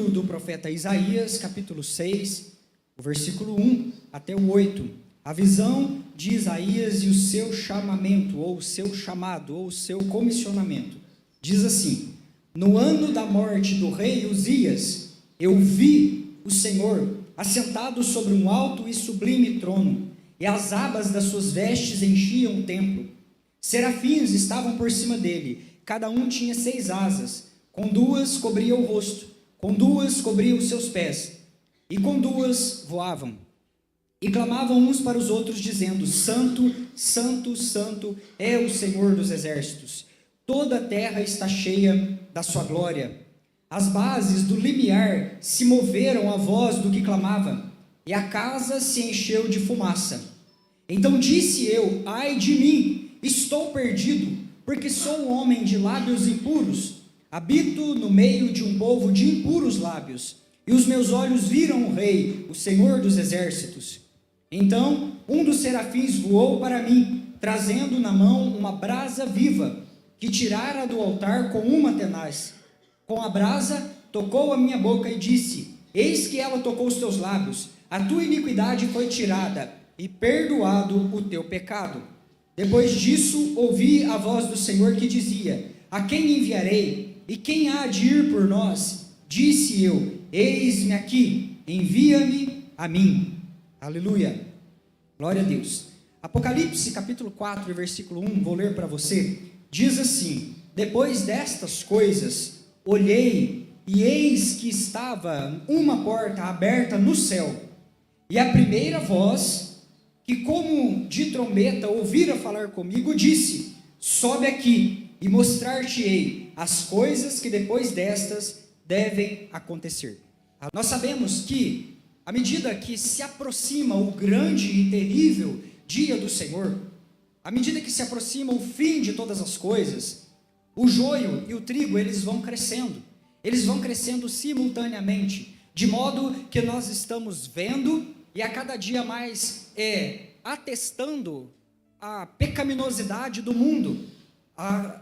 livro do profeta Isaías, capítulo 6, o versículo 1 até o 8. A visão de Isaías e o seu chamamento, ou o seu chamado, ou o seu comissionamento. Diz assim: no ano da morte do rei Uzias, eu vi o Senhor assentado sobre um alto e sublime trono, e as abas das suas vestes enchiam o templo. Serafins estavam por cima dele, cada um tinha 6 asas, com 2 cobria o rosto, com 2 cobria os seus pés, e com 2 voavam. E clamavam uns para os outros, dizendo: Santo, Santo, Santo é o Senhor dos exércitos. Toda a terra está cheia da sua glória. As bases do limiar se moveram à voz do que clamava, e a casa se encheu de fumaça. Então disse eu: ai de mim, estou perdido, porque sou um homem de lábios impuros. Habito no meio de um povo de impuros lábios, e os meus olhos viram o Rei, o Senhor dos exércitos. Então um dos serafins voou para mim, trazendo na mão uma brasa viva, que tirara do altar com uma tenaz. Com a brasa tocou a minha boca e disse: eis que ela tocou os teus lábios, a tua iniquidade foi tirada, e perdoado o teu pecado. Depois disso ouvi a voz do Senhor que dizia: a quem enviarei? E quem há de ir por nós? Disse eu: eis-me aqui, envia-me a mim. Aleluia, glória a Deus. Apocalipse capítulo 4, versículo 1, vou ler para você, diz assim: depois destas coisas, olhei, e eis que estava uma porta aberta no céu, e a primeira voz, que como de trombeta ouvira falar comigo, disse: sobe aqui, e mostrar-te-ei as coisas que depois destas devem acontecer. Nós sabemos que, à medida que se aproxima o grande e terrível dia do Senhor, à medida que se aproxima o fim de todas as coisas, o joio e o trigo, eles vão crescendo simultaneamente, de modo que nós estamos vendo e a cada dia mais atestando a pecaminosidade do mundo,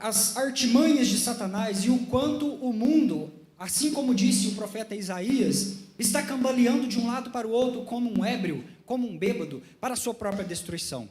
as artimanhas de Satanás e o quanto o mundo, assim como disse o profeta Isaías, está cambaleando de um lado para o outro como um ébrio, como um bêbado, para a sua própria destruição.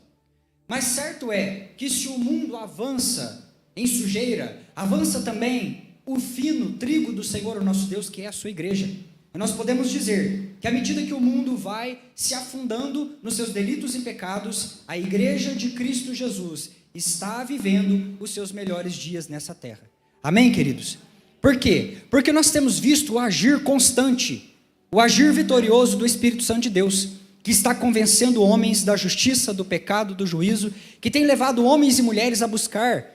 Mas certo é que se o mundo avança em sujeira, avança também o fino trigo do Senhor, o nosso Deus, que é a sua igreja. E nós podemos dizer que à medida que o mundo vai se afundando nos seus delitos e pecados, a igreja de Cristo Jesus está vivendo os seus melhores dias nessa terra. Amém, queridos? Por quê? Porque nós temos visto o agir constante, o agir vitorioso do Espírito Santo de Deus, que está convencendo homens da justiça, do pecado, do juízo, que tem levado homens e mulheres a buscar,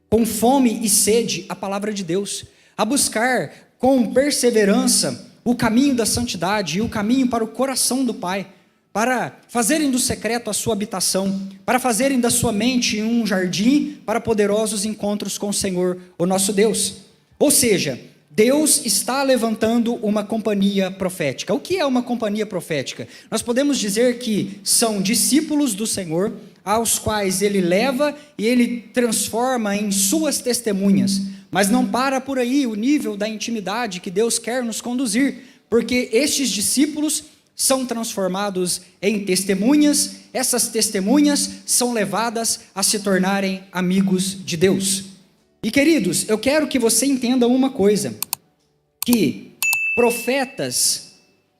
com fome e sede, a palavra de Deus, a buscar com perseverança o caminho da santidade e o caminho para o coração do Pai, para fazerem do secreto a sua habitação, para fazerem da sua mente um jardim para poderosos encontros com o Senhor, o nosso Deus. Ou seja, Deus está levantando uma companhia profética. O que é uma companhia profética? Nós podemos dizer que são discípulos do Senhor, aos quais Ele leva e Ele transforma em suas testemunhas. Mas não para por aí o nível da intimidade que Deus quer nos conduzir, porque estes discípulos são transformados em testemunhas, essas testemunhas são levadas a se tornarem amigos de Deus. E queridos, eu quero que você entenda uma coisa, que profetas,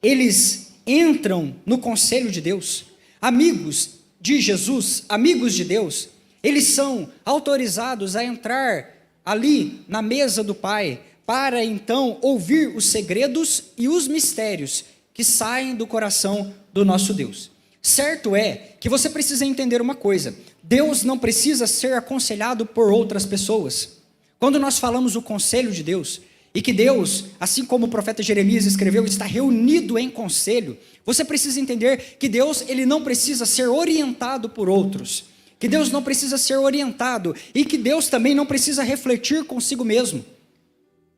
eles entram no conselho de Deus, amigos de Jesus, amigos de Deus, eles são autorizados a entrar ali na mesa do Pai, para então ouvir os segredos e os mistérios que saem do coração do nosso Deus. Certo é que você precisa entender uma coisa: Deus não precisa ser aconselhado por outras pessoas. Quando nós falamos o conselho de Deus, e que Deus, assim como o profeta Jeremias escreveu, está reunido em conselho, você precisa entender que Deus, ele não precisa ser orientado por outros, que Deus não precisa ser orientado, e que Deus também não precisa refletir consigo mesmo.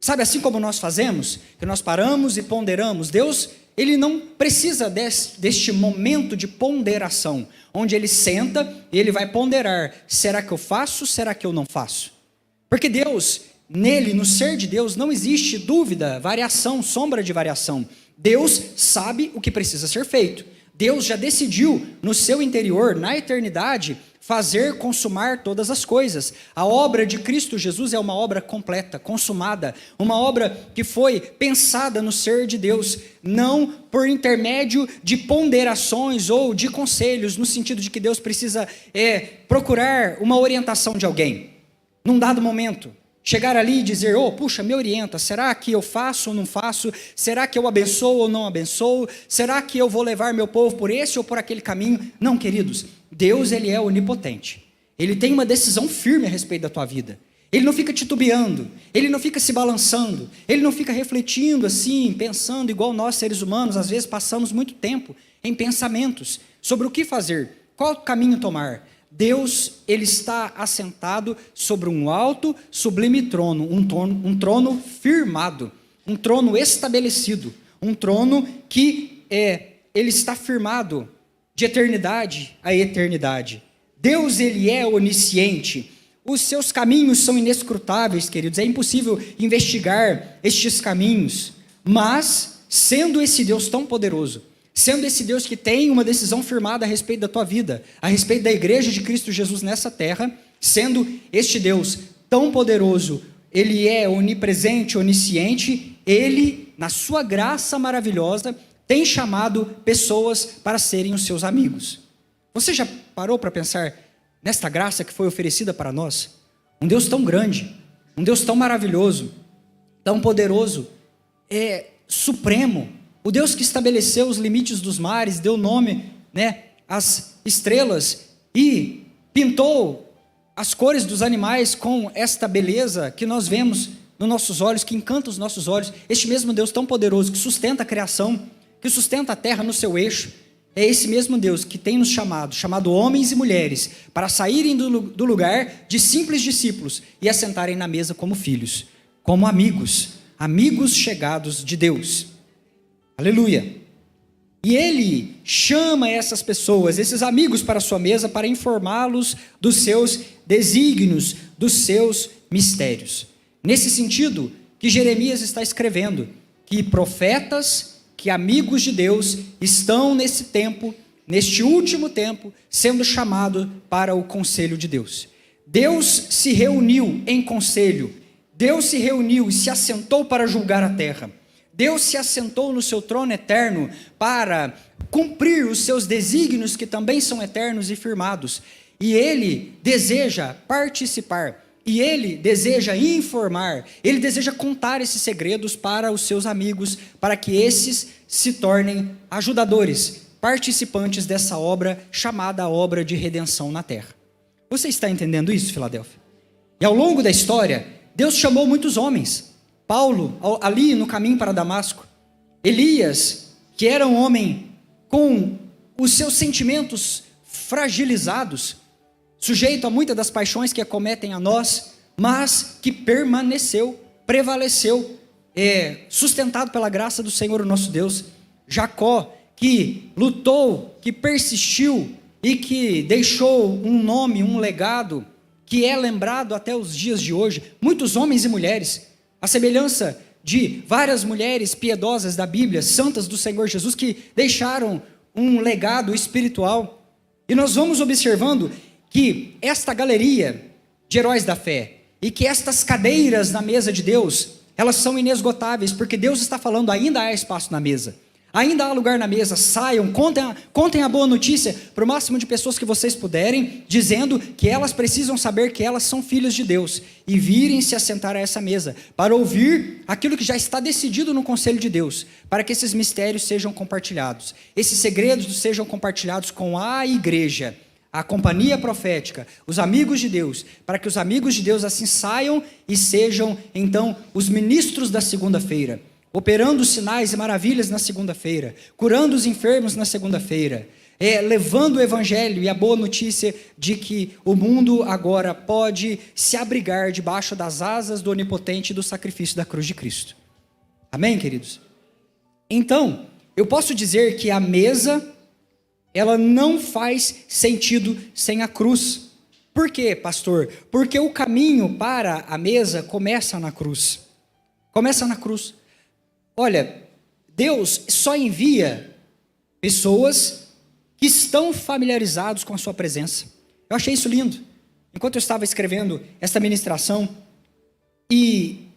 Sabe, assim como nós fazemos, que nós paramos e ponderamos, Deus, ele não precisa deste momento de ponderação, onde ele senta e ele vai ponderar: será que eu faço, será que eu não faço? Porque Deus, nele, no ser de Deus, não existe dúvida, variação, sombra de variação. Deus sabe o que precisa ser feito. Deus já decidiu no seu interior, na eternidade, fazer consumar todas as coisas. A obra de Cristo Jesus é uma obra completa, consumada, uma obra que foi pensada no ser de Deus, não por intermédio de ponderações ou de conselhos, no sentido de que Deus precisa procurar uma orientação de alguém, num dado momento. Chegar ali e dizer, puxa, me orienta, será que eu faço ou não faço? Será que eu abençoo ou não abençoo? Será que eu vou levar meu povo por esse ou por aquele caminho? Não, queridos, Deus, Ele é onipotente. Ele tem uma decisão firme a respeito da tua vida. Ele não fica titubeando, Ele não fica se balançando, Ele não fica refletindo assim, pensando igual nós seres humanos, às vezes passamos muito tempo em pensamentos sobre o que fazer, qual caminho tomar. Deus, Ele está assentado sobre um alto, sublime trono, um trono firmado, um trono estabelecido, um trono que Ele está firmado de eternidade a eternidade. Deus, Ele é onisciente, os seus caminhos são inescrutáveis, queridos, é impossível investigar estes caminhos, mas, sendo esse Deus tão poderoso, sendo esse Deus que tem uma decisão firmada a respeito da tua vida, a respeito da igreja de Cristo Jesus nessa terra, sendo este Deus tão poderoso, Ele é onipresente, onisciente, Ele, na sua graça maravilhosa, tem chamado pessoas para serem os seus amigos. Você já parou para pensar nesta graça que foi oferecida para nós? Um Deus tão grande, um Deus tão maravilhoso, tão poderoso, supremo, o Deus que estabeleceu os limites dos mares, deu nome, às estrelas e pintou as cores dos animais com esta beleza que nós vemos nos nossos olhos, que encanta os nossos olhos. Este mesmo Deus tão poderoso que sustenta a criação, que sustenta a terra no seu eixo, é esse mesmo Deus que tem nos chamado homens e mulheres, para saírem do lugar de simples discípulos e assentarem na mesa como filhos, como amigos chegados de Deus. Aleluia! E Ele chama essas pessoas, esses amigos para a sua mesa, para informá-los dos seus desígnios, dos seus mistérios. Nesse sentido que Jeremias está escrevendo, que profetas, que amigos de Deus estão nesse tempo, neste último tempo, sendo chamados para o conselho de Deus. Deus se reuniu em conselho, Deus se reuniu e se assentou para julgar a terra. Deus se assentou no seu trono eterno para cumprir os seus desígnios que também são eternos e firmados. E Ele deseja participar, e Ele deseja informar, Ele deseja contar esses segredos para os seus amigos, para que esses se tornem ajudadores, participantes dessa obra chamada obra de redenção na terra. Você está entendendo isso, Filadélfia? E ao longo da história, Deus chamou muitos homens. Paulo, ali no caminho para Damasco, Elias, que era um homem com os seus sentimentos fragilizados, sujeito a muitas das paixões que acometem a nós, mas que permaneceu, prevaleceu, sustentado pela graça do Senhor, o nosso Deus. Jacó, que lutou, que persistiu e que deixou um nome, um legado, que é lembrado até os dias de hoje. Muitos homens e mulheres, a semelhança de várias mulheres piedosas da Bíblia, santas do Senhor Jesus, que deixaram um legado espiritual. E nós vamos observando que esta galeria de heróis da fé e que estas cadeiras na mesa de Deus, elas são inesgotáveis, porque Deus está falando, ainda há espaço na mesa, ainda há lugar na mesa, saiam, contem a boa notícia para o máximo de pessoas que vocês puderem, dizendo que elas precisam saber que elas são filhas de Deus, e virem se assentar a essa mesa, para ouvir aquilo que já está decidido no conselho de Deus, para que esses mistérios sejam compartilhados, esses segredos sejam compartilhados com a igreja, a companhia profética, os amigos de Deus, para que os amigos de Deus assim saiam e sejam então os ministros da segunda-feira, operando sinais e maravilhas na segunda-feira, curando os enfermos na segunda-feira, levando o evangelho e a boa notícia de que o mundo agora pode se abrigar debaixo das asas do onipotente e do sacrifício da cruz de Cristo. Amém, queridos? Então, eu posso dizer que a mesa, ela não faz sentido sem a cruz. Por quê, pastor? Porque o caminho para a mesa começa na cruz. Começa na cruz. Olha, Deus só envia pessoas que estão familiarizados com a sua presença. Eu achei isso lindo. Enquanto eu estava escrevendo esta ministração, e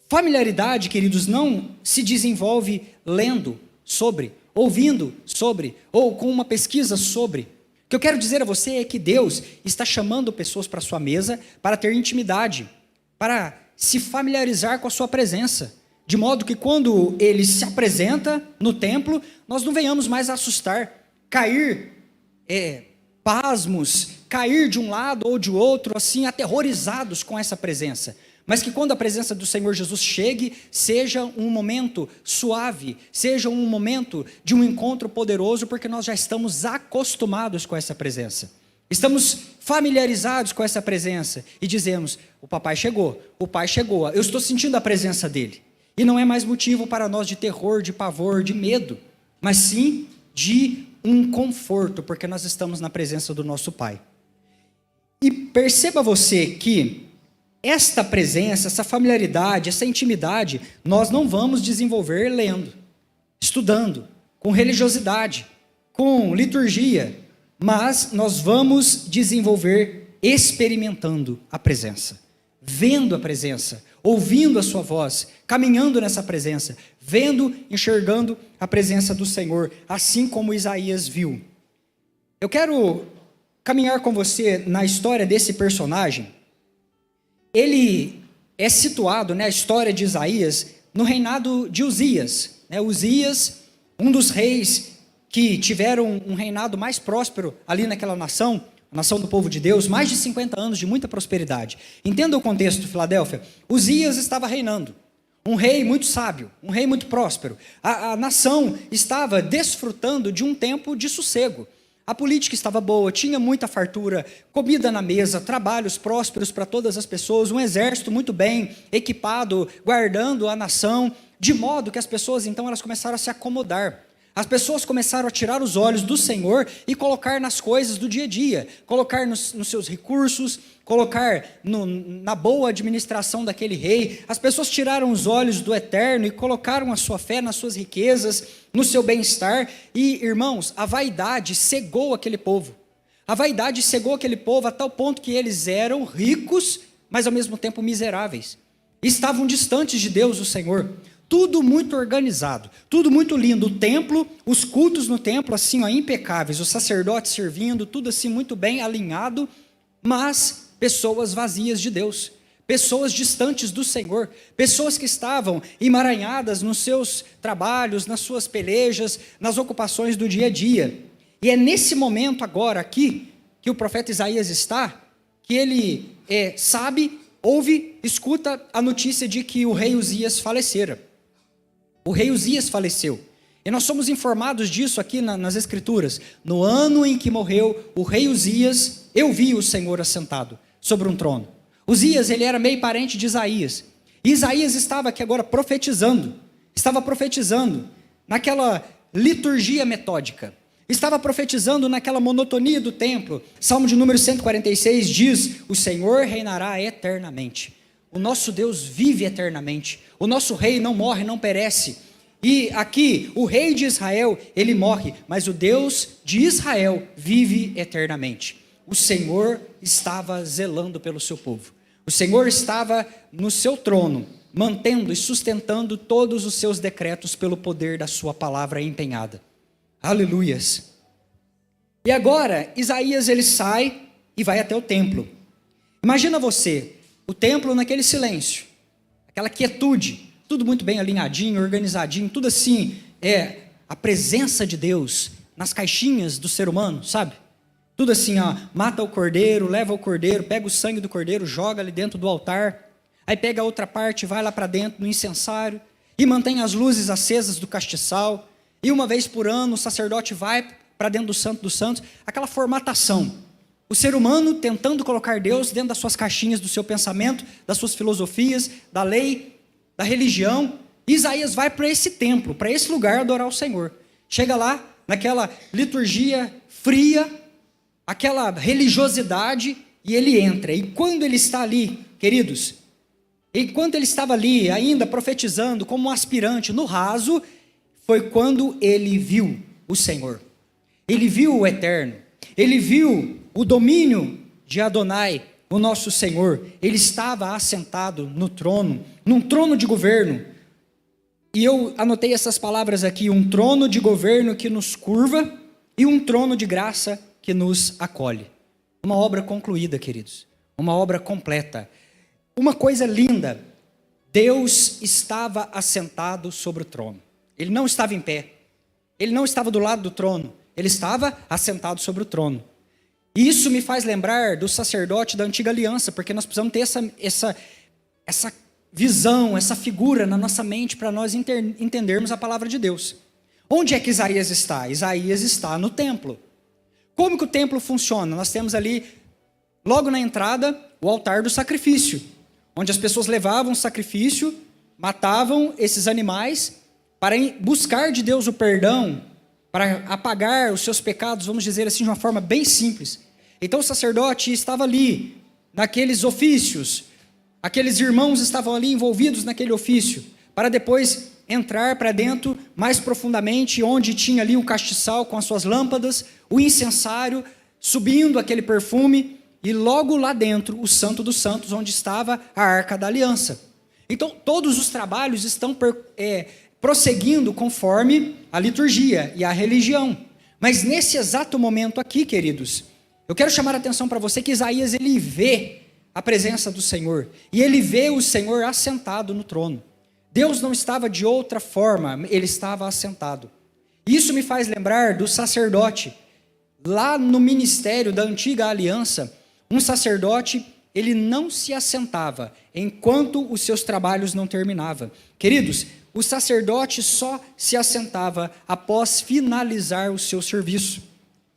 familiaridade, queridos, não se desenvolve lendo sobre, ouvindo sobre, ou com uma pesquisa sobre. O que eu quero dizer a você é que Deus está chamando pessoas para a sua mesa para ter intimidade, para se familiarizar com a sua presença, de modo que quando Ele se apresenta no templo, nós não venhamos mais a assustar, cair pasmos, cair de um lado ou de outro, assim, aterrorizados com essa presença. Mas que quando a presença do Senhor Jesus chegue, seja um momento suave, seja um momento de um encontro poderoso, porque nós já estamos acostumados com essa presença. Estamos familiarizados com essa presença e dizemos, o papai chegou, o pai chegou, eu estou sentindo a presença dele. E não é mais motivo para nós de terror, de pavor, de medo, mas sim de um conforto, porque nós estamos na presença do nosso Pai. E perceba você que esta presença, essa familiaridade, essa intimidade, nós não vamos desenvolver lendo, estudando, com religiosidade, com liturgia, mas nós vamos desenvolver experimentando a presença, vendo a presença, ouvindo a sua voz, caminhando nessa presença, vendo, enxergando a presença do Senhor, assim como Isaías viu. Eu quero caminhar com você na história desse personagem. Ele é situado, a história de Isaías, no reinado de Uzias. Uzias, um dos reis que tiveram um reinado mais próspero ali naquela nação, a nação do povo de Deus, mais de 50 anos de muita prosperidade. Entenda o contexto, Filadélfia. Uzias estava reinando, um rei muito sábio, um rei muito próspero. A nação estava desfrutando de um tempo de sossego. A política estava boa, tinha muita fartura, comida na mesa, trabalhos prósperos para todas as pessoas, um exército muito bem equipado, guardando a nação, de modo que as pessoas, então, elas começaram a se acomodar. As pessoas começaram a tirar os olhos do Senhor e colocar nas coisas do dia a dia, colocar nos seus recursos, colocar na boa administração daquele rei. As pessoas tiraram os olhos do eterno e colocaram a sua fé nas suas riquezas, no seu bem-estar. E, irmãos, a vaidade cegou aquele povo. A vaidade cegou aquele povo a tal ponto que eles eram ricos, mas ao mesmo tempo miseráveis. Estavam distantes de Deus, o Senhor. Tudo muito organizado, tudo muito lindo. O templo, os cultos no templo, assim, impecáveis. Os sacerdotes servindo, tudo assim muito bem alinhado, mas pessoas vazias de Deus, pessoas distantes do Senhor, pessoas que estavam emaranhadas nos seus trabalhos, nas suas pelejas, nas ocupações do dia a dia. E é nesse momento agora aqui, que o profeta Isaías está, que ele sabe, ouve, escuta a notícia de que o rei Uzias falecera. O rei Uzias faleceu. E nós somos informados disso aqui nas Escrituras. No ano em que morreu o rei Uzias, eu vi o Senhor assentado sobre um trono. Uzias, ele era meio parente de Isaías. E Isaías estava aqui agora profetizando. Estava profetizando naquela liturgia metódica. Estava profetizando naquela monotonia do templo. Salmo de número 146 diz: o Senhor reinará eternamente. O nosso Deus vive eternamente. O nosso rei não morre, não perece. E aqui, o rei de Israel, ele morre, mas o Deus de Israel vive eternamente. O Senhor estava zelando pelo seu povo. O Senhor estava no seu trono, mantendo e sustentando todos os seus decretos pelo poder da sua palavra empenhada. Aleluias. E agora, Isaías, ele sai e vai até o templo. Imagina você, o templo naquele silêncio, aquela quietude, tudo muito bem alinhadinho, organizadinho, tudo assim, a presença de Deus nas caixinhas do ser humano, sabe? Tudo assim, mata o cordeiro, leva o cordeiro, pega o sangue do cordeiro, joga ali dentro do altar, aí pega a outra parte, vai lá para dentro no incensário, e mantém as luzes acesas do castiçal, e uma vez por ano o sacerdote vai para dentro do Santo dos Santos, aquela formatação. O ser humano tentando colocar Deus dentro das suas caixinhas, do seu pensamento, das suas filosofias, da lei, da religião. Isaías vai para esse templo, para esse lugar adorar o Senhor. Chega lá, naquela liturgia fria, aquela religiosidade, e ele entra. E quando ele está ali, queridos, enquanto ele estava ali, ainda profetizando como um aspirante no raso, foi quando ele viu o Senhor. Ele viu o Eterno. Ele viu o domínio de Adonai, o nosso Senhor. Ele estava assentado no trono, num trono de governo. E eu anotei essas palavras aqui: um trono de governo que nos curva e um trono de graça que nos acolhe. Uma obra concluída, queridos. Uma obra completa. Uma coisa linda: Deus estava assentado sobre o trono. Ele não estava em pé. Ele não estava do lado do trono. Ele estava assentado sobre o trono. E isso me faz lembrar do sacerdote da antiga aliança, porque nós precisamos ter essa visão, essa figura na nossa mente para nós entendermos a palavra de Deus. Onde é que Isaías está? Isaías está no templo. Como que o templo funciona? Nós temos ali, logo na entrada, o altar do sacrifício, onde as pessoas levavam o sacrifício, matavam esses animais para buscar de Deus o perdão, para apagar os seus pecados, vamos dizer assim, de uma forma bem simples. Então o sacerdote estava ali, naqueles ofícios, aqueles irmãos estavam ali envolvidos naquele ofício, para depois entrar para dentro mais profundamente, onde tinha ali um castiçal com as suas lâmpadas, o incensário, subindo aquele perfume, e logo lá dentro o Santo dos Santos, onde estava a Arca da Aliança. Então todos os trabalhos estão prosseguindo conforme a liturgia e a religião. Mas nesse exato momento aqui, queridos, eu quero chamar a atenção para você que Isaías, ele vê a presença do Senhor, e ele vê o Senhor assentado no trono. Deus não estava de outra forma, ele estava assentado. Isso me faz lembrar do sacerdote. Lá no ministério da antiga aliança, um sacerdote, ele não se assentava enquanto os seus trabalhos não terminavam. Queridos, o sacerdote só se assentava após finalizar o seu serviço.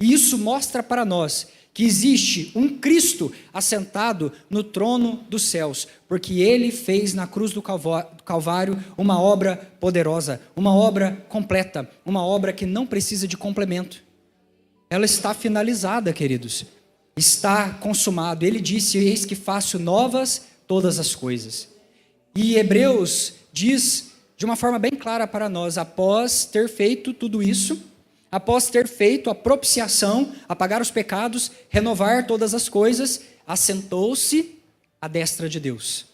E isso mostra para nós que existe um Cristo assentado no trono dos céus, porque ele fez na cruz do Calvário uma obra poderosa, uma obra completa, uma obra que não precisa de complemento. Ela está finalizada, queridos. Está consumado. Ele disse: eis que faço novas todas as coisas. E Hebreus diz de uma forma bem clara para nós: após ter feito tudo isso, após ter feito a propiciação, apagar os pecados, renovar todas as coisas, assentou-se à destra de Deus,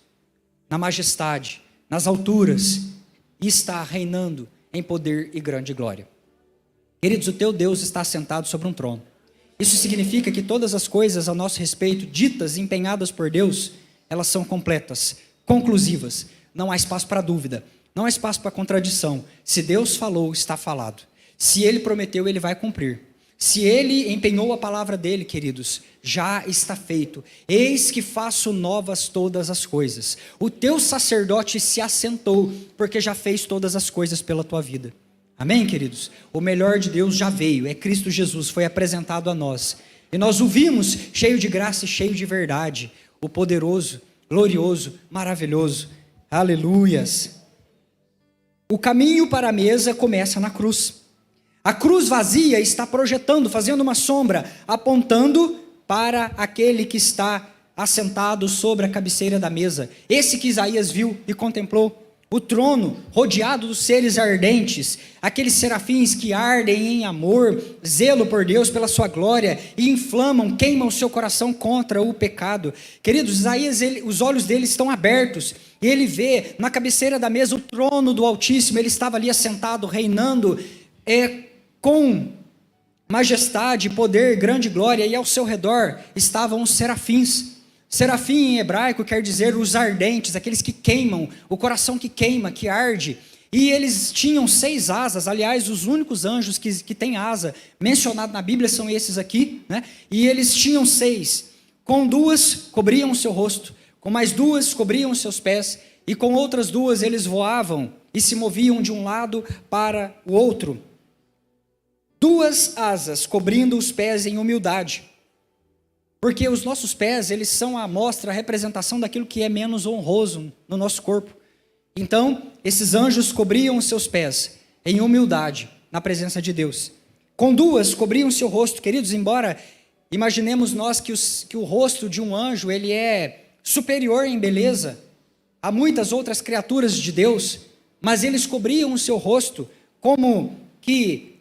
na majestade, nas alturas, e está reinando em poder e grande glória. Queridos, o teu Deus está assentado sobre um trono. Isso significa que todas as coisas a nosso respeito, ditas e empenhadas por Deus, elas são completas, conclusivas. Não há espaço para dúvida, não há espaço para contradição. Se Deus falou, está falado. Se Ele prometeu, Ele vai cumprir. Se Ele empenhou a palavra dEle, queridos, já está feito. Eis que faço novas todas as coisas. O teu sacerdote se assentou, porque já fez todas as coisas pela tua vida. Amém, queridos? O melhor de Deus já veio, é Cristo Jesus, foi apresentado a nós. E nós o vimos cheio de graça e cheio de verdade. O poderoso, glorioso, maravilhoso. Aleluias. O caminho para a mesa começa na cruz. A cruz vazia está projetando, fazendo uma sombra, apontando para aquele que está assentado sobre a cabeceira da mesa. Esse que Isaías viu e contemplou. O trono rodeado dos seres ardentes, aqueles serafins que ardem em amor, zelo por Deus, pela sua glória, e inflamam, queimam o seu coração contra o pecado. Queridos, Isaías, os olhos dele estão abertos, e ele vê na cabeceira da mesa o trono do Altíssimo. Ele estava ali assentado, reinando com majestade, poder, grande glória, e ao seu redor estavam os serafins. Serafim em hebraico quer dizer os ardentes, aqueles que queimam, o coração que queima, que arde. E eles tinham 6 asas, aliás, os únicos anjos que têm asa mencionados na Bíblia são esses aqui, né? E eles tinham 6, com 2 cobriam o seu rosto, com mais 2 cobriam os seus pés, e com outras 2 eles voavam e se moviam de um lado para o outro. 2 asas cobrindo os pés em humildade. Porque os nossos pés, eles são a amostra, a representação daquilo que é menos honroso no nosso corpo. Então, esses anjos cobriam os seus pés em humildade, na presença de Deus. Com 2 cobriam seu rosto, queridos, embora Imaginemos nós que o rosto de um anjo, ele é superior em beleza a muitas outras criaturas de Deus, mas eles cobriam o seu rosto como que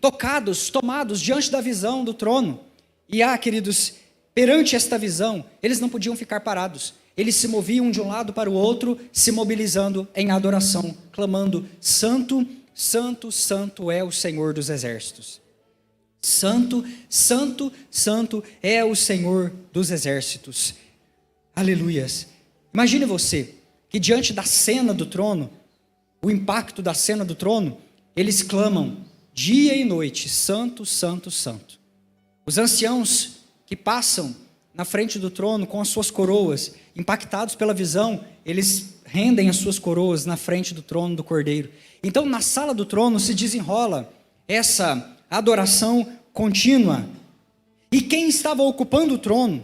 tomados diante da visão do trono. E queridos, perante esta visão, eles não podiam ficar parados. Eles se moviam de um lado para o outro, se mobilizando em adoração, clamando: Santo, Santo, Santo é o Senhor dos exércitos. Santo, Santo, Santo é o Senhor dos exércitos. Aleluias. Imagine você que diante da cena do trono, o impacto da cena do trono, eles clamam dia e noite: Santo, Santo, Santo. Os anciãos que passam na frente do trono com as suas coroas, impactados pela visão, eles rendem as suas coroas na frente do trono do Cordeiro. Então, na sala do trono se desenrola essa adoração contínua. E quem estava ocupando o trono,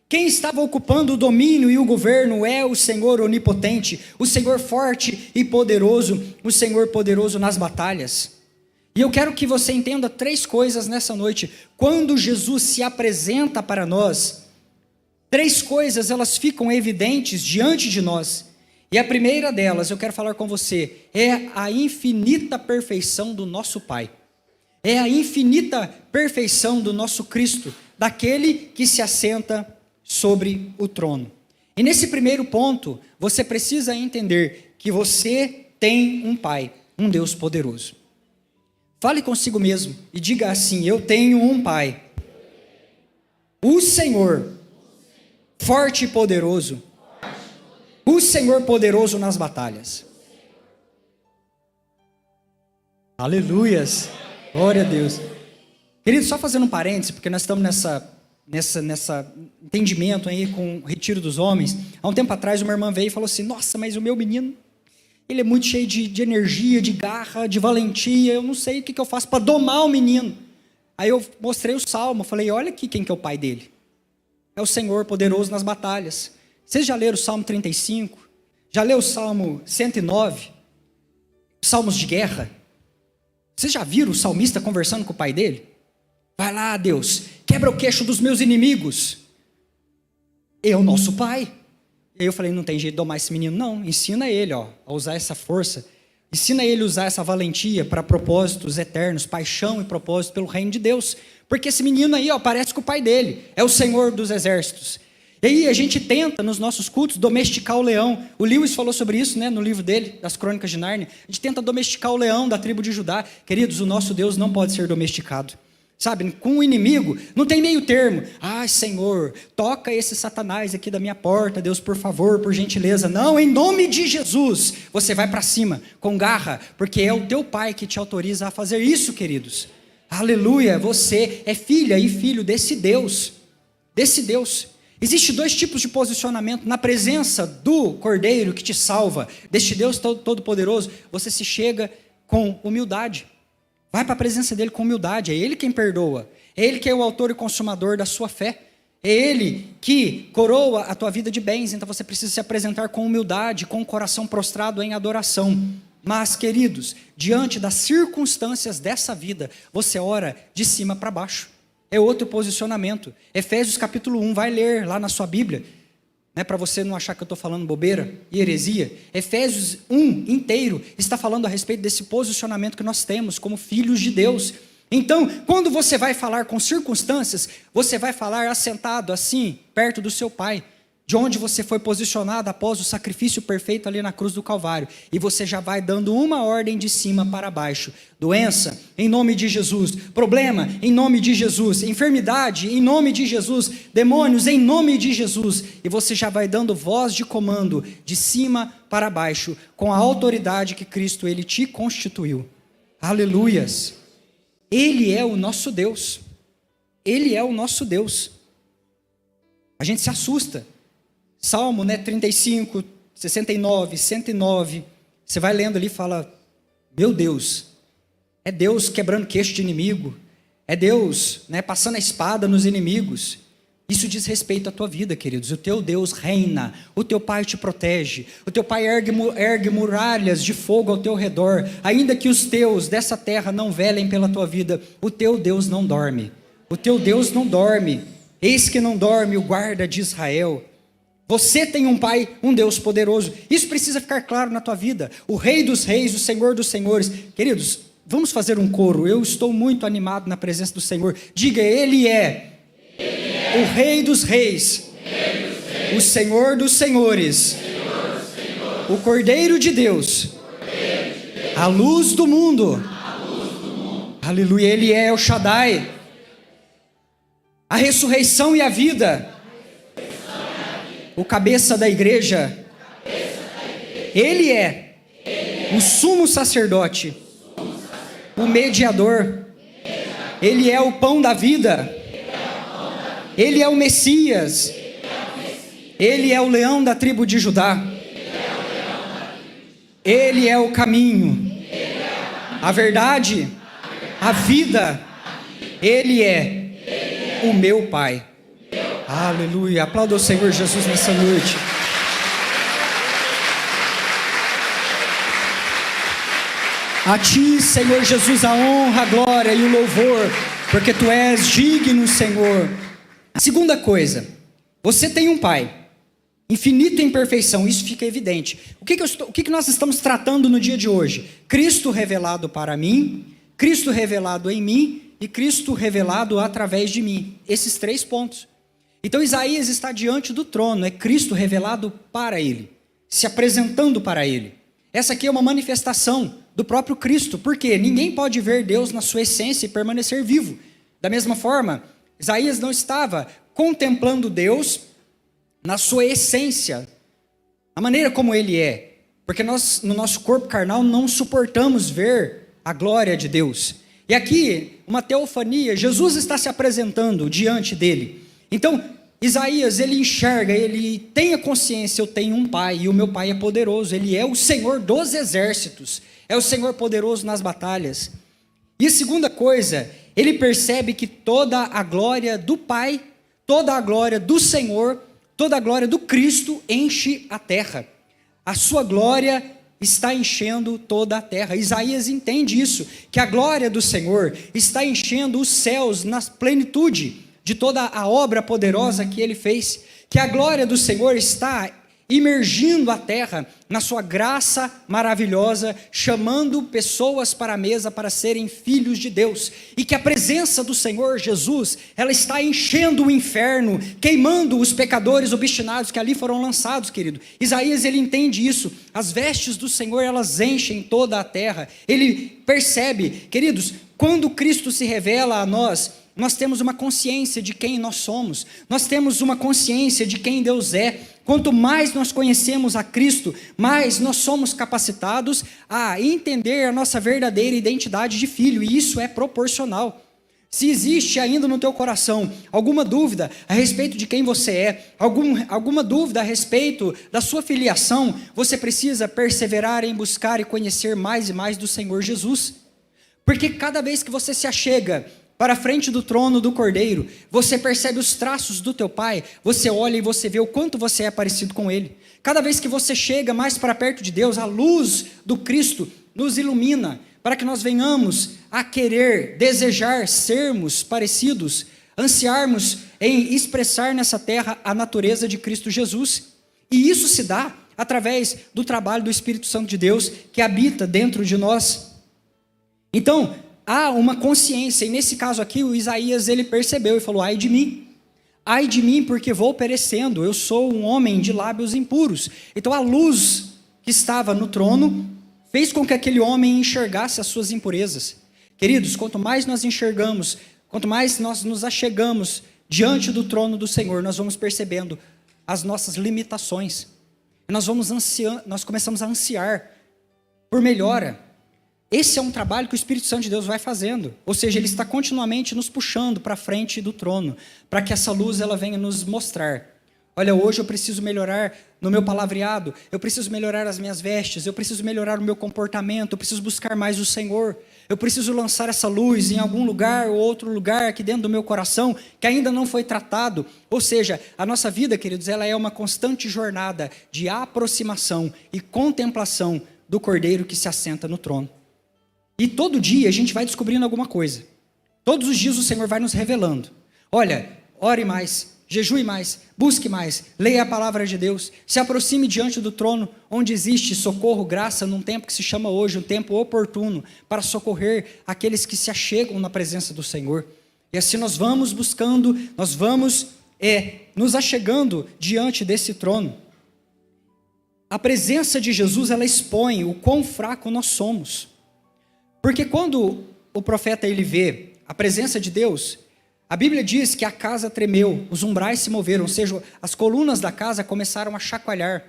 quem estava ocupando o domínio e o governo é o Senhor onipotente, o Senhor forte e poderoso, o Senhor poderoso nas batalhas. E eu quero que você entenda 3 coisas nessa noite. Quando Jesus se apresenta para nós, 3 coisas elas ficam evidentes diante de nós. E a primeira delas, eu quero falar com você, é a infinita perfeição do nosso Pai. É a infinita perfeição do nosso Cristo, daquele que se assenta sobre o trono. E nesse primeiro ponto, você precisa entender que você tem um Pai, um Deus poderoso. Fale consigo mesmo e diga assim: eu tenho um Pai, o Senhor, forte e poderoso, o Senhor poderoso nas batalhas. Aleluias, glória a Deus. Querido, só fazendo um parêntese, porque nós estamos nessa entendimento aí com o retiro dos homens. Há um tempo atrás uma irmã veio e falou assim: nossa, mas o meu menino, ele é muito cheio de energia, de garra, de valentia, eu não sei o que eu faço para domar o menino. Aí eu mostrei o Salmo, falei: olha aqui quem que é o pai dele. É o Senhor poderoso nas batalhas. Vocês já leram o Salmo 35? Já leu o Salmo 109? Salmos de guerra? Vocês já viram o salmista conversando com o pai dele? Vai lá, Deus, quebra o queixo dos meus inimigos. É o nosso pai. E aí eu falei: não tem jeito de domar esse menino, não. Ensina ele a usar essa força. Ensina ele a usar essa valentia para propósitos eternos, paixão e propósito pelo reino de Deus. Porque esse menino aí, parece com o pai dele. É o Senhor dos exércitos. E aí a gente tenta, nos nossos cultos, domesticar o leão. O Lewis falou sobre isso, no livro dele, das Crônicas de Nárnia. A gente tenta domesticar o leão da tribo de Judá. Queridos, o nosso Deus não pode ser domesticado. Sabe, com o inimigo, não tem meio termo. Ai, Senhor, toca esse Satanás aqui da minha porta, Deus, por favor, por gentileza. Não, em nome de Jesus, você vai para cima, com garra, porque é o teu Pai que te autoriza a fazer isso, queridos. Aleluia, você é filha e filho desse Deus. Desse Deus. Existem 2 tipos de posicionamento. Na presença do Cordeiro que te salva, deste Deus todo-poderoso, você se chega com humildade. Vai para a presença dele com humildade. É ele quem perdoa. É ele que é o autor e consumador da sua fé. É ele que coroa a tua vida de bens. Então você precisa se apresentar com humildade, com o coração prostrado em adoração. Mas, queridos, diante das circunstâncias dessa vida, você ora de cima para baixo. É outro posicionamento. Efésios capítulo 1, vai ler lá na sua Bíblia. Para você não achar que eu estou falando bobeira e heresia. Efésios 1 inteiro está falando a respeito desse posicionamento que nós temos como filhos de Deus. Então, quando você vai falar com circunstâncias, você vai falar assentado assim, perto do seu Pai, de onde você foi posicionado após o sacrifício perfeito ali na cruz do Calvário. E você já vai dando uma ordem de cima para baixo. Doença, em nome de Jesus. Problema, em nome de Jesus. Enfermidade, em nome de Jesus. Demônios, em nome de Jesus. E você já vai dando voz de comando de cima para baixo, com a autoridade que Cristo, Ele te constituiu. Aleluias. Ele é o nosso Deus. Ele é o nosso Deus. A gente se assusta. Salmo 35, 69, 109, você vai lendo ali e fala: meu Deus, é Deus quebrando queixo de inimigo, é Deus passando a espada nos inimigos. Isso diz respeito à tua vida, queridos. O teu Deus reina, o teu Pai te protege, o teu Pai ergue muralhas de fogo ao teu redor, ainda que os teus dessa terra não velem pela tua vida, o teu Deus não dorme, o teu Deus não dorme. Eis que não dorme o guarda de Israel. Você tem um Pai, um Deus poderoso. Isso precisa ficar claro na tua vida. O Rei dos Reis, o Senhor dos Senhores. Queridos, vamos fazer um coro. Eu estou muito animado na presença do Senhor. Diga, Ele é o Rei dos Reis, o Senhor dos Senhores, o Cordeiro de Deus, a luz do mundo. Aleluia, Ele é El Shaddai, a ressurreição e a vida, o cabeça da igreja. Ele é o sumo sacerdote, o mediador. Ele é o pão da vida. Ele é o Messias. Ele é o leão da tribo de Judá. Ele é o caminho, a verdade, a vida. Ele é o meu Pai. Aleluia. Aplauda o Senhor Jesus nessa noite. A ti, Senhor Jesus, a honra, a glória e o louvor, porque tu és digno, Senhor. A segunda coisa, você tem um Pai infinito em perfeição, isso fica evidente. O que nós estamos tratando no dia de hoje? Cristo revelado para mim, Cristo revelado em mim e Cristo revelado através de mim. Esses 3 pontos. Então Isaías está diante do trono, é Cristo revelado para ele, se apresentando para ele. Essa aqui é uma manifestação do próprio Cristo, porque ninguém pode ver Deus na sua essência e permanecer vivo. Da mesma forma, Isaías não estava contemplando Deus na sua essência, a maneira como ele é, porque nós, no nosso corpo carnal, não suportamos ver a glória de Deus. E aqui, uma teofania, Jesus está se apresentando diante dele. Então, Isaías, ele enxerga, ele tem a consciência, eu tenho um Pai, e o meu Pai é poderoso, ele é o Senhor dos exércitos, é o Senhor poderoso nas batalhas. E a segunda coisa, ele percebe que toda a glória do Pai, toda a glória do Senhor, toda a glória do Cristo enche a terra. A sua glória está enchendo toda a terra. Isaías entende isso, que a glória do Senhor está enchendo os céus na plenitude de toda a obra poderosa que ele fez, que a glória do Senhor está imergindo a terra na sua graça maravilhosa, chamando pessoas para a mesa para serem filhos de Deus, e que a presença do Senhor Jesus, ela está enchendo o inferno, queimando os pecadores obstinados que ali foram lançados, querido. Isaías, ele entende isso, as vestes do Senhor, elas enchem toda a terra, ele percebe, queridos, quando Cristo se revela a nós, nós temos uma consciência de quem nós somos, nós temos uma consciência de quem Deus é. Quanto mais nós conhecemos a Cristo, mais nós somos capacitados a entender a nossa verdadeira identidade de filho, e isso é proporcional. Se existe ainda no teu coração alguma dúvida a respeito de quem você é, alguma dúvida a respeito da sua filiação, você precisa perseverar em buscar e conhecer mais e mais do Senhor Jesus. Porque cada vez que você se achega para a frente do trono do Cordeiro, você percebe os traços do teu Pai, você olha e você vê o quanto você é parecido com Ele. Cada vez que você chega mais para perto de Deus, a luz do Cristo nos ilumina, para que nós venhamos a querer, desejar sermos parecidos, ansiarmos em expressar nessa terra a natureza de Cristo Jesus. E isso se dá através do trabalho do Espírito Santo de Deus, que habita dentro de nós. Então, há uma consciência, e nesse caso aqui, o Isaías, ele percebeu e falou, ai de mim, porque vou perecendo, eu sou um homem de lábios impuros. Então a luz que estava no trono, fez com que aquele homem enxergasse as suas impurezas. Queridos, quanto mais nós enxergamos, quanto mais nós nos achegamos diante do trono do Senhor, nós vamos percebendo as nossas limitações, nós começamos a ansiar por melhora. Esse é um trabalho que o Espírito Santo de Deus vai fazendo, ou seja, Ele está continuamente nos puxando para a frente do trono, para que essa luz ela venha nos mostrar. Olha, hoje eu preciso melhorar no meu palavreado, eu preciso melhorar as minhas vestes, eu preciso melhorar o meu comportamento, eu preciso buscar mais o Senhor, eu preciso lançar essa luz em algum lugar ou outro lugar aqui dentro do meu coração, que ainda não foi tratado. Ou seja, a nossa vida, queridos, ela é uma constante jornada de aproximação e contemplação do Cordeiro que se assenta no trono. E todo dia a gente vai descobrindo alguma coisa. Todos os dias o Senhor vai nos revelando. Olha, ore mais, jejue mais, busque mais, leia a palavra de Deus, se aproxime diante do trono, onde existe socorro, graça, num tempo que se chama hoje, um tempo oportuno, para socorrer aqueles que se achegam na presença do Senhor. E assim nós vamos buscando, nós vamos nos achegando diante desse trono. A presença de Jesus, ela expõe o quão fraco nós somos. Porque quando o profeta ele vê a presença de Deus, a Bíblia diz que a casa tremeu, os umbrais se moveram, ou seja, as colunas da casa começaram a chacoalhar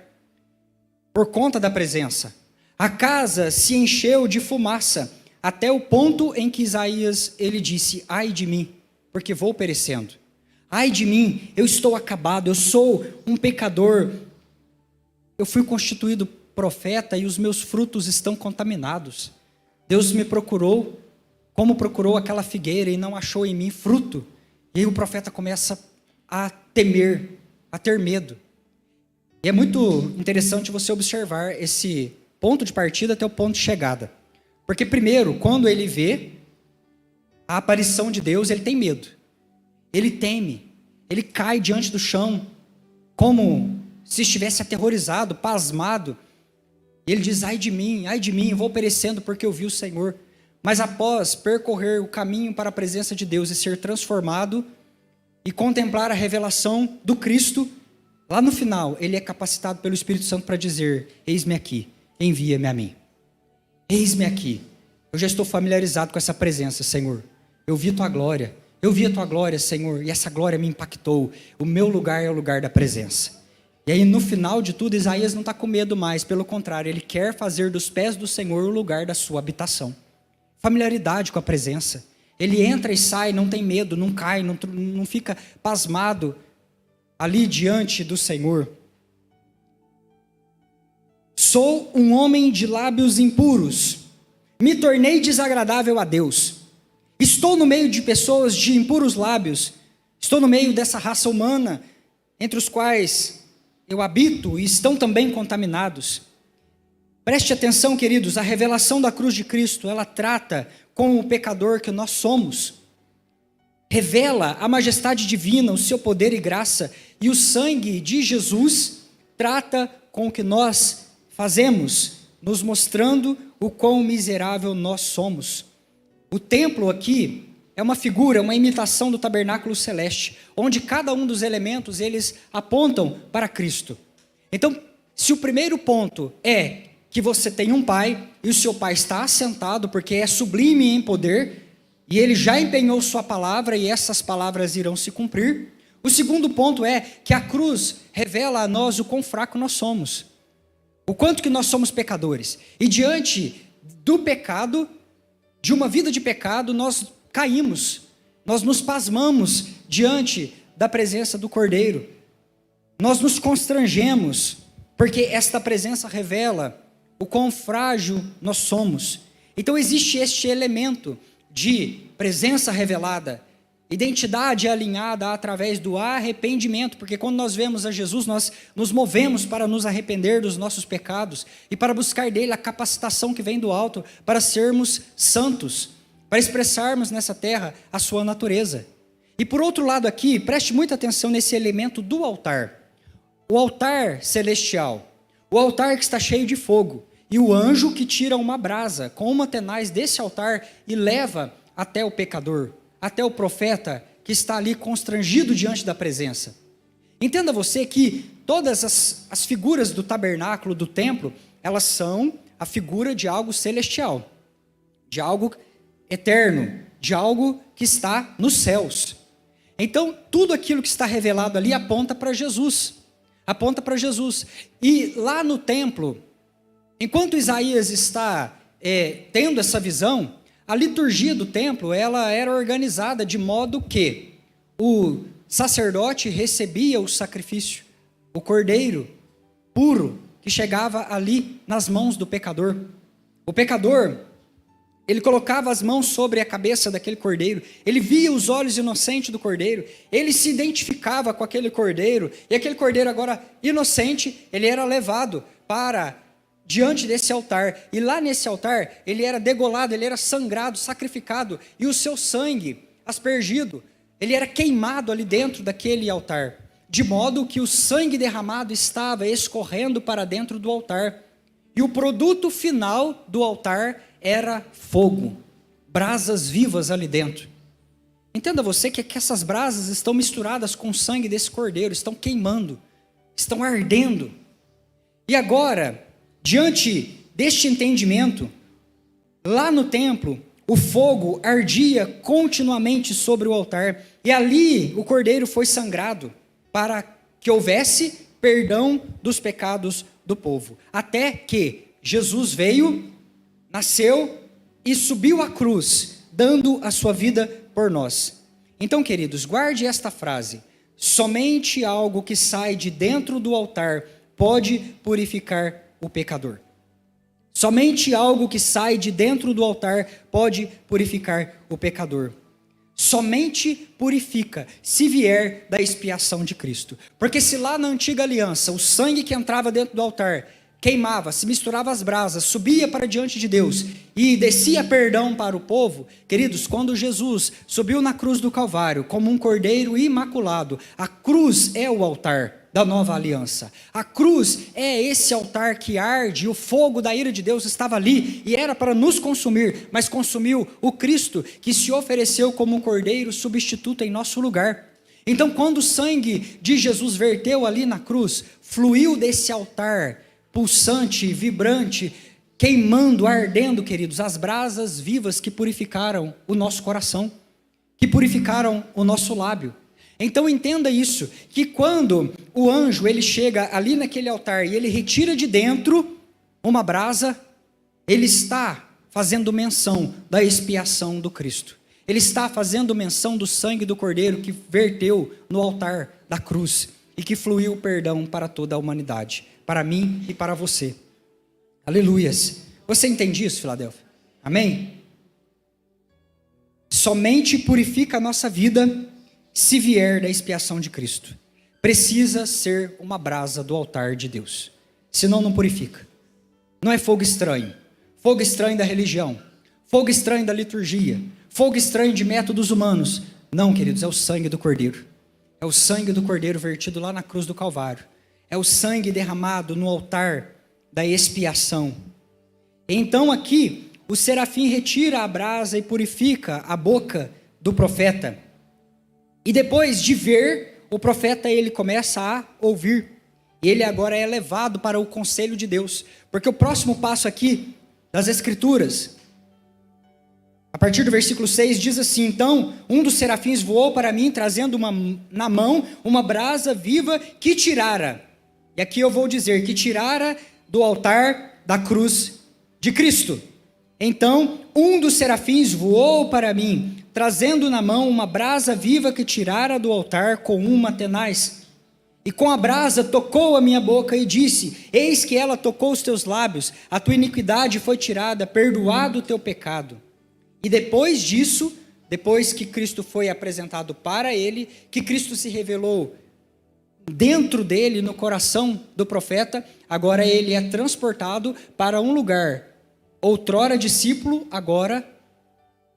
por conta da presença. A casa se encheu de fumaça, até o ponto em que Isaías ele disse: ai de mim, porque vou perecendo. Ai de mim, eu estou acabado, eu sou um pecador. Eu fui constituído profeta e os meus frutos estão contaminados. Deus me procurou, como procurou aquela figueira e não achou em mim fruto. E aí o profeta começa a temer, a ter medo. E é muito interessante você observar esse ponto de partida até o ponto de chegada. Porque primeiro, quando ele vê a aparição de Deus, ele tem medo. Ele teme, ele cai diante do chão, como se estivesse aterrorizado, pasmado. E ele diz: ai de mim, eu vou perecendo porque eu vi o Senhor. Mas após percorrer o caminho para a presença de Deus e ser transformado, e contemplar a revelação do Cristo, lá no final, ele é capacitado pelo Espírito Santo para dizer: eis-me aqui, envia-me a mim. Eis-me aqui, eu já estou familiarizado com essa presença, Senhor. Eu vi tua glória, Senhor, e essa glória me impactou. O meu lugar é o lugar da presença. E aí no final de tudo, Isaías não está com medo mais, pelo contrário, ele quer fazer dos pés do Senhor o lugar da sua habitação. Familiaridade com a presença. Ele entra e sai, não tem medo, não cai, não fica pasmado ali diante do Senhor. Sou um homem de lábios impuros, me tornei desagradável a Deus. Estou no meio de pessoas de impuros lábios, estou no meio dessa raça humana, entre os quais eu habito e estão também contaminados. Preste atenção, queridos, a revelação da cruz de Cristo, ela trata com o pecador que nós somos. Revela a majestade divina, o seu poder e graça, e o sangue de Jesus trata com o que nós fazemos, nos mostrando o quão miserável nós somos. O templo aqui é uma figura, uma imitação do tabernáculo celeste, onde cada um dos elementos, eles apontam para Cristo. Então, se o primeiro ponto é que você tem um pai, e o seu pai está assentado, porque é sublime em poder, e ele já empenhou sua palavra, e essas palavras irão se cumprir. O segundo ponto é que a cruz revela a nós o quão fraco nós somos, o quanto que nós somos pecadores, e diante do pecado, de uma vida de pecado, nós caímos, nós nos pasmamos diante da presença do Cordeiro, nós nos constrangemos, porque esta presença revela o quão frágil nós somos. Então existe este elemento de presença revelada, identidade alinhada através do arrependimento, porque quando nós vemos a Jesus, nós nos movemos para nos arrepender dos nossos pecados e para buscar dele a capacitação que vem do alto para sermos santos, para expressarmos nessa terra a sua natureza. E por outro lado aqui, preste muita atenção nesse elemento do altar. O altar celestial, o altar que está cheio de fogo, e o anjo que tira uma brasa com uma tenaz desse altar e leva até o pecador, até o profeta que está ali constrangido diante da presença. Entenda você que todas as figuras do tabernáculo, do templo, elas são a figura de algo celestial, de algo eterno, de algo que está nos céus. Então, tudo aquilo que está revelado ali aponta para Jesus, E lá no templo, enquanto Isaías está tendo essa visão, a liturgia do templo, ela era organizada de modo que o sacerdote recebia o sacrifício, o cordeiro puro, que chegava ali nas mãos do pecador. O pecador, ele colocava as mãos sobre a cabeça daquele cordeiro, ele via os olhos inocentes do cordeiro, ele se identificava com aquele cordeiro, e aquele cordeiro agora inocente, ele era levado para diante desse altar, e lá nesse altar, ele era degolado, ele era sangrado, sacrificado, e o seu sangue aspergido ele era queimado ali dentro daquele altar, de modo que o sangue derramado estava escorrendo para dentro do altar. E o produto final do altar era fogo, brasas vivas ali dentro. Entenda você que essas brasas estão misturadas com o sangue desse cordeiro, estão queimando, estão ardendo. E agora, diante deste entendimento, lá no templo, o fogo ardia continuamente sobre o altar, e ali o cordeiro foi sangrado, para que houvesse perdão dos pecados do povo. Até que Jesus veio, nasceu e subiu à cruz, dando a sua vida por nós. Então, queridos, guarde esta frase: somente algo que sai de dentro do altar pode purificar o pecador. Somente algo que sai de dentro do altar pode purificar o pecador. Somente purifica se vier da expiação de Cristo. Porque se lá na antiga aliança o sangue que entrava dentro do altar queimava, se misturava às brasas, subia para diante de Deus e descia perdão para o povo, queridos, quando Jesus subiu na cruz do Calvário como um cordeiro imaculado, a cruz é o altar da nova aliança. A cruz é esse altar que arde, e o fogo da ira de Deus estava ali, e era para nos consumir, mas consumiu o Cristo, que se ofereceu como um cordeiro substituto em nosso lugar. Então, quando o sangue de Jesus verteu ali na cruz, fluiu desse altar, pulsante, vibrante, queimando, ardendo, queridos, as brasas vivas que purificaram o nosso coração, que purificaram o nosso lábio. Então entenda isso, que quando o anjo ele chega ali naquele altar e ele retira de dentro uma brasa, ele está fazendo menção da expiação do Cristo. Ele está fazendo menção do sangue do Cordeiro que verteu no altar da cruz e que fluiu perdão para toda a humanidade, para mim e para você. Aleluias. Você entende isso, Filadélfia? Amém? Somente purifica a nossa vida se vier da expiação de Cristo. Precisa ser uma brasa do altar de Deus, senão não purifica. Não é fogo estranho da religião, fogo estranho da liturgia, fogo estranho de métodos humanos. Não, queridos, é o sangue do Cordeiro. É o sangue do Cordeiro vertido lá na cruz do Calvário. É o sangue derramado no altar da expiação. Então aqui, o serafim retira a brasa e purifica a boca do profeta. E depois de ver, o profeta ele começa a ouvir. E ele agora é levado para o conselho de Deus. Porque o próximo passo aqui das Escrituras, a partir do versículo 6, diz assim: então um dos serafins voou para mim, trazendo na mão uma brasa viva que tirara. E aqui eu vou dizer que tirara do altar da cruz de Cristo. Então um dos serafins voou para mim, trazendo na mão uma brasa viva que tirara do altar com uma tenaz. E com a brasa tocou a minha boca e disse: eis que ela tocou os teus lábios, a tua iniquidade foi tirada, perdoado o teu pecado. E depois disso, depois que Cristo foi apresentado para ele, que Cristo se revelou dentro dele, no coração do profeta, agora ele é transportado para um lugar, outrora discípulo, agora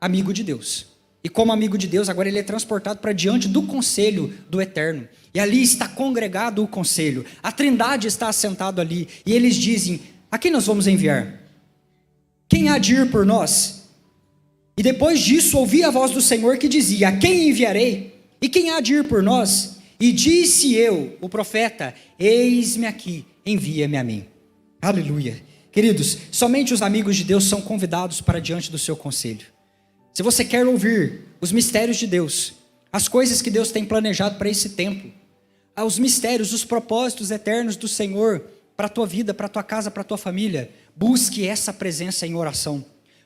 amigo de Deus. E como amigo de Deus, agora ele é transportado para diante do conselho do Eterno. E ali está congregado o conselho. A Trindade está assentado ali. E eles dizem: a quem nós vamos enviar? Quem há de ir por nós? E depois disso ouvi a voz do Senhor que dizia: a quem enviarei? E quem há de ir por nós? E disse eu, o profeta: eis-me aqui, envia-me a mim. Aleluia. Queridos, somente os amigos de Deus são convidados para diante do seu conselho. Se você quer ouvir os mistérios de Deus, as coisas que Deus tem planejado para esse tempo, os mistérios, os propósitos eternos do Senhor para a tua vida, para a tua casa, para a tua família, busque essa presença em oração.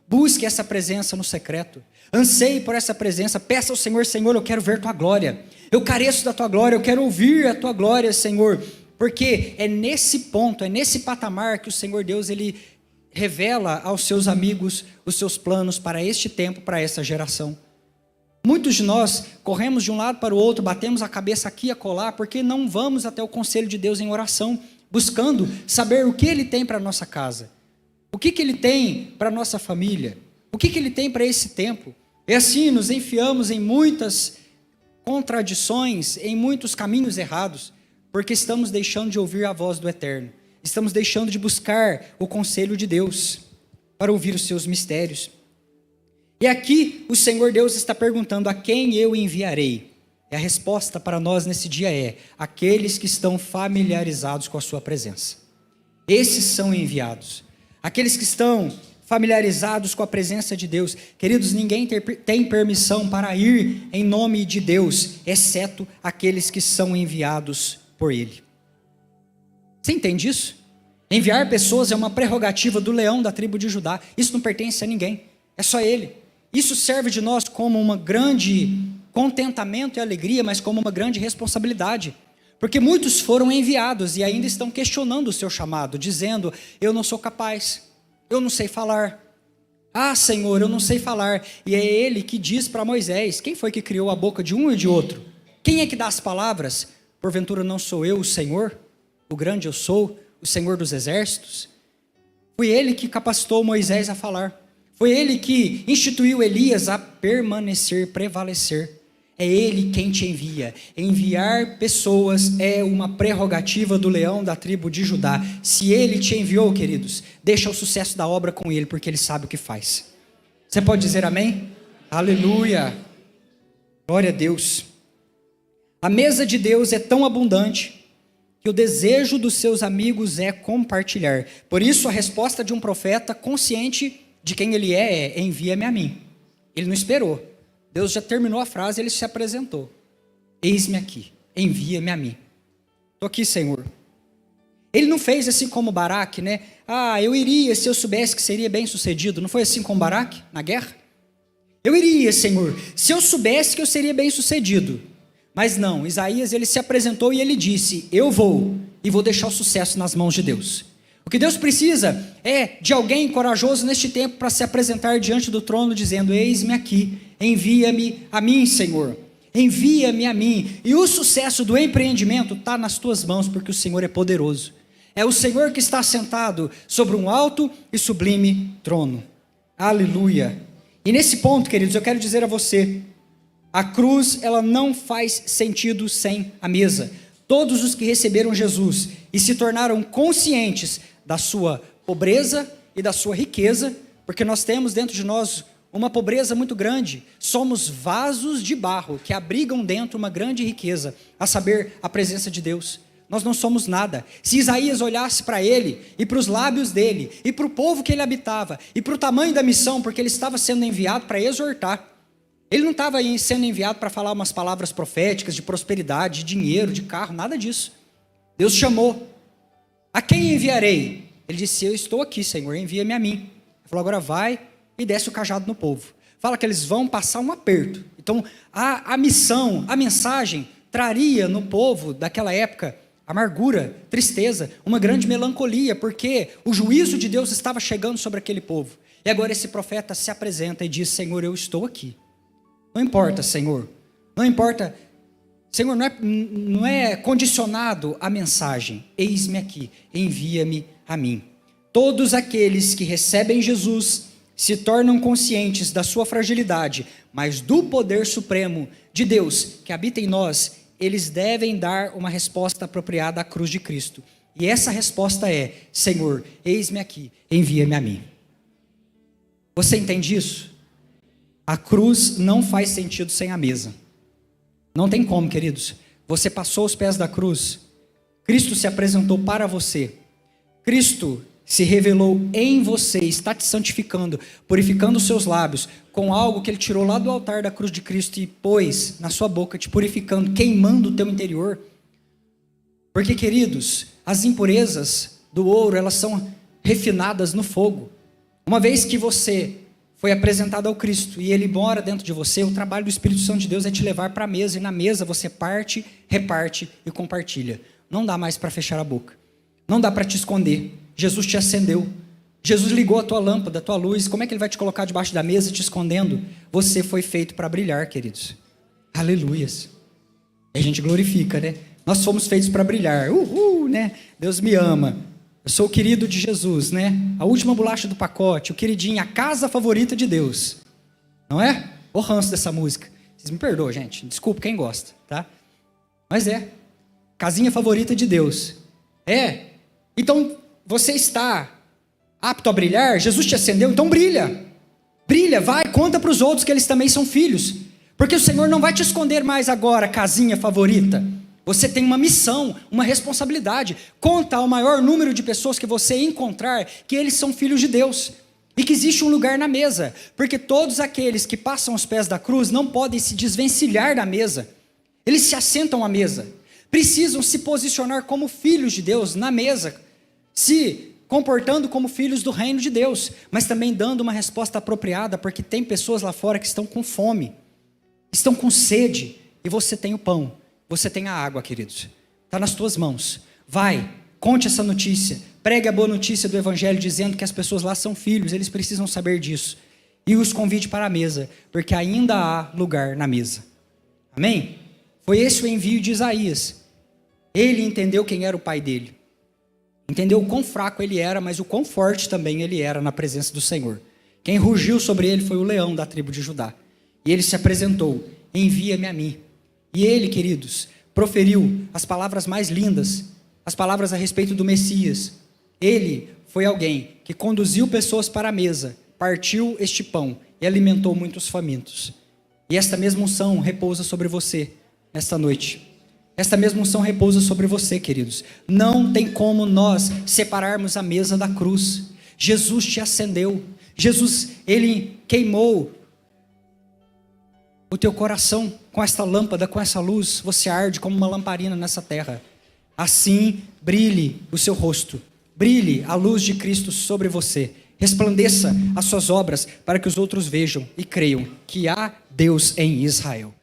Busque essa presença no secreto. Anseie por essa presença. Peça ao Senhor: Senhor, eu quero ver tua glória. Eu careço da tua glória, eu quero ouvir a tua glória, Senhor. Porque é nesse ponto, é nesse patamar que o Senhor Deus, ele revela aos seus amigos os seus planos para este tempo, para essa geração. Muitos de nós corremos de um lado para o outro, batemos a cabeça aqui e acolá, porque não vamos até o conselho de Deus em oração, buscando saber o que Ele tem para a nossa casa, o que Ele tem para a nossa família, o que Ele tem para esse tempo. E assim nos enfiamos em muitas contradições, em muitos caminhos errados, porque estamos deixando de ouvir a voz do Eterno. Estamos deixando de buscar o conselho de Deus para ouvir os seus mistérios. E aqui o Senhor Deus está perguntando: a quem eu enviarei? E a resposta para nós nesse dia é: aqueles que estão familiarizados com a sua presença. Esses são enviados. Aqueles que estão familiarizados com a presença de Deus. Queridos, ninguém tem permissão para ir em nome de Deus, exceto aqueles que são enviados por Ele. Você entende isso? Enviar pessoas é uma prerrogativa do leão da tribo de Judá. Isso não pertence a ninguém, é só Ele. Isso serve de nós como uma grande contentamento e alegria, mas como uma grande responsabilidade. Porque muitos foram enviados e ainda estão questionando o seu chamado, dizendo: eu não sou capaz, eu não sei falar. Ah, Senhor, eu não sei falar. E é Ele que diz para Moisés: quem foi que criou a boca de um e de outro? Quem é que dá as palavras? Porventura não sou eu o Senhor? O grande eu sou, o Senhor dos exércitos? Foi Ele que capacitou Moisés a falar. Foi Ele que instituiu Elias a permanecer, prevalecer. É Ele quem te envia. Enviar pessoas é uma prerrogativa do leão da tribo de Judá. Se Ele te enviou, queridos, deixa o sucesso da obra com Ele, porque Ele sabe o que faz. Você pode dizer amém? Aleluia! Glória a Deus. A mesa de Deus é tão abundante que o desejo dos seus amigos é compartilhar. Por isso, a resposta de um profeta consciente de quem ele é: envia-me a mim. Ele não esperou. Deus já terminou a frase, ele se apresentou: eis-me aqui, envia-me a mim. Estou aqui, Senhor. Ele não fez assim como Baraque, né? Ah, eu iria se eu soubesse que seria bem sucedido. Não foi assim com Baraque na guerra? Eu iria, Senhor, se eu soubesse que eu seria bem sucedido. Mas não, Isaías, ele se apresentou e ele disse: eu vou, e vou deixar o sucesso nas mãos de Deus. O que Deus precisa é de alguém corajoso neste tempo para se apresentar diante do trono dizendo: eis-me aqui, envia-me a mim, Senhor, envia-me a mim. E o sucesso do empreendimento está nas tuas mãos, porque o Senhor é poderoso. É o Senhor que está sentado sobre um alto e sublime trono. Aleluia. E nesse ponto, queridos, eu quero dizer a você: a cruz, ela não faz sentido sem a mesa. Todos os que receberam Jesus e se tornaram conscientes da sua pobreza e da sua riqueza, porque nós temos dentro de nós uma pobreza muito grande, somos vasos de barro que abrigam dentro uma grande riqueza, a saber, a presença de Deus. Nós não somos nada. Se Isaías olhasse para ele, e para os lábios dele, e para o povo que ele habitava, e para o tamanho da missão, porque ele estava sendo enviado para exortar, ele não estava sendo enviado para falar umas palavras proféticas de prosperidade, de dinheiro, de carro, nada disso. Deus chamou: a quem enviarei? Ele disse: eu estou aqui, Senhor, envia-me a mim. Ele falou: agora vai e desce o cajado no povo. Fala que eles vão passar um aperto. Então, a missão, a mensagem, traria no povo daquela época amargura, tristeza, uma grande melancolia, porque o juízo de Deus estava chegando sobre aquele povo. E agora esse profeta se apresenta e diz: Senhor, eu estou aqui. Não importa, Senhor, não importa, Senhor, não é condicionado a mensagem. Eis-me aqui, envia-me a mim. Todos aqueles que recebem Jesus se tornam conscientes da sua fragilidade, mas do poder supremo de Deus que habita em nós. Eles devem dar uma resposta apropriada à cruz de Cristo. E essa resposta é: Senhor, eis-me aqui, envia-me a mim. Você entende isso? A cruz não faz sentido sem a mesa. Não tem como, queridos. Você passou os pés da cruz. Cristo se apresentou para você. Cristo se revelou em você, está te santificando, purificando os seus lábios, com algo que Ele tirou lá do altar da cruz de Cristo e pôs na sua boca, te purificando, queimando o teu interior. Porque, queridos, as impurezas do ouro, elas são refinadas no fogo. Uma vez que você foi apresentado ao Cristo e Ele mora dentro de você, o trabalho do Espírito Santo de Deus é te levar para a mesa, e na mesa você parte, reparte e compartilha. Não dá mais para fechar a boca, não dá para te esconder. Jesus te acendeu, Jesus ligou a tua lâmpada, a tua luz. Como é que Ele vai te colocar debaixo da mesa te escondendo? Você foi feito para brilhar, queridos. Aleluias. E a gente glorifica, né? Nós fomos feitos para brilhar. Uhul, né? Deus me ama. Eu sou o querido de Jesus, né? A última bolacha do pacote, o queridinho, a casa favorita de Deus. Não é? O ranço dessa música. Vocês me perdoam, gente. Desculpa quem gosta, tá? Mas casinha favorita de Deus. Então, você está apto a brilhar? Jesus te acendeu? Então brilha. Brilha, vai, conta para os outros que eles também são filhos. Porque o Senhor não vai te esconder mais agora, casinha favorita. Você tem uma missão, uma responsabilidade. Conta ao maior número de pessoas que você encontrar que eles são filhos de Deus. E que existe um lugar na mesa. Porque todos aqueles que passam aos pés da cruz não podem se desvencilhar da mesa. Eles se assentam à mesa. Precisam se posicionar como filhos de Deus na mesa. Se comportando como filhos do reino de Deus. Mas também dando uma resposta apropriada. Porque tem pessoas lá fora que estão com fome. Estão com sede. E você tem o pão. Você tem a água, queridos. Está nas tuas mãos. Vai, conte essa notícia. Pregue a boa notícia do evangelho dizendo que as pessoas lá são filhos. Eles precisam saber disso. E os convide para a mesa. Porque ainda há lugar na mesa. Amém? Foi esse o envio de Isaías. Ele entendeu quem era o pai dele. Entendeu o quão fraco ele era, mas o quão forte também ele era na presença do Senhor. Quem rugiu sobre ele foi o leão da tribo de Judá. E ele se apresentou, envia-me a mim. E ele, queridos, proferiu as palavras mais lindas, as palavras a respeito do Messias. Ele foi alguém que conduziu pessoas para a mesa, partiu este pão e alimentou muitos famintos. E esta mesma unção repousa sobre você nesta noite. Esta mesma unção repousa sobre você, queridos. Não tem como nós separarmos a mesa da cruz. Jesus te acendeu. Jesus, ele queimou o teu coração com esta lâmpada, com essa luz. Você arde como uma lamparina nessa terra. Assim, brilhe o seu rosto. Brilhe a luz de Cristo sobre você. Resplandeça as suas obras para que os outros vejam e creiam que há Deus em Israel.